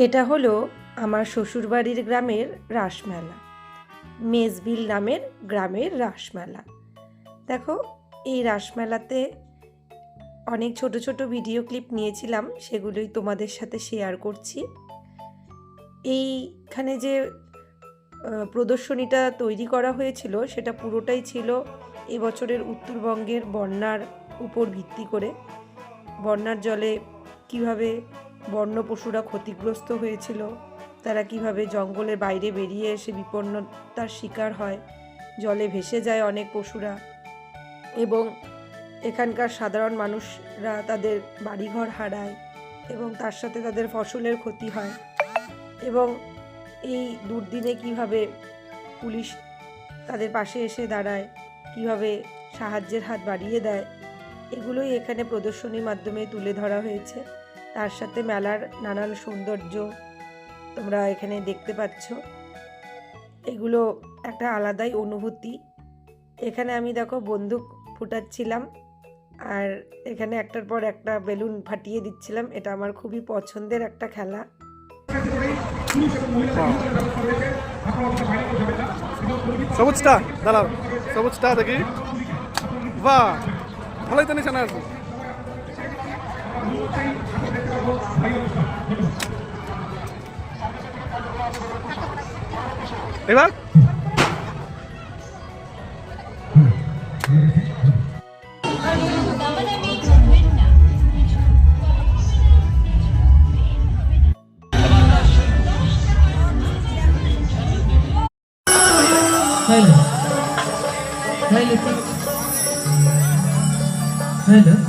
এটা হলো আমার শ্বশুরবাড়ির গ্রামের রাসমেলা, মেজবিল নামের গ্রামের রাসমেলা। দেখো, এই রাসমেলাতে অনেক ছোট ছোট ভিডিও ক্লিপ নিয়েছিলাম, সেগুলোই তোমাদের সাথে শেয়ার করছি। এইখানে যে প্রদর্শনীটা তৈরি করা হয়েছিল সেটা পুরোটাই ছিল এবছরের উত্তরবঙ্গের বন্যার উপর ভিত্তি করে। বন্যার জলে কিভাবে বন্য পশুরা ক্ষতিগ্রস্ত হয়েছিল, তারা কিভাবে জঙ্গলের বাইরে বেরিয়ে এসে বিপন্নতার শিকার হয়, জলে ভেসে যায় অনেক পশুরা, এবং এখানকার সাধারণ মানুষরা তাদের বাড়িঘর হারায় এবং তার সাথে তাদের ফসলের ক্ষতি হয়, এবং এই দুর্দিনে কিভাবে পুলিশ তাদের পাশে এসে দাঁড়ায়, কিভাবে সাহায্যের হাত বাড়িয়ে দেয়, এগুলোই এখানে প্রদর্শনীর মাধ্যমে তুলে ধরা হয়েছে। তার সাথে মেলার নানান সৌন্দর্য তোমরা এখানে দেখতে পাচ্ছ। এগুলো একটা আলাদাই অনুভূতি। এখানে আমি দেখো বন্দুক ফুটাচ্ছিলাম, আর এখানে একটার পর একটা বেলুন ফাটিয়ে দিচ্ছিলাম। এটা আমার খুবই পছন্দের একটা খেলা। সবুজটা দাঁড়াও, সবুজটা দেখি। বাহ, ভালোই তো নিশানা আছে। এবার Hello. Hello. Hello.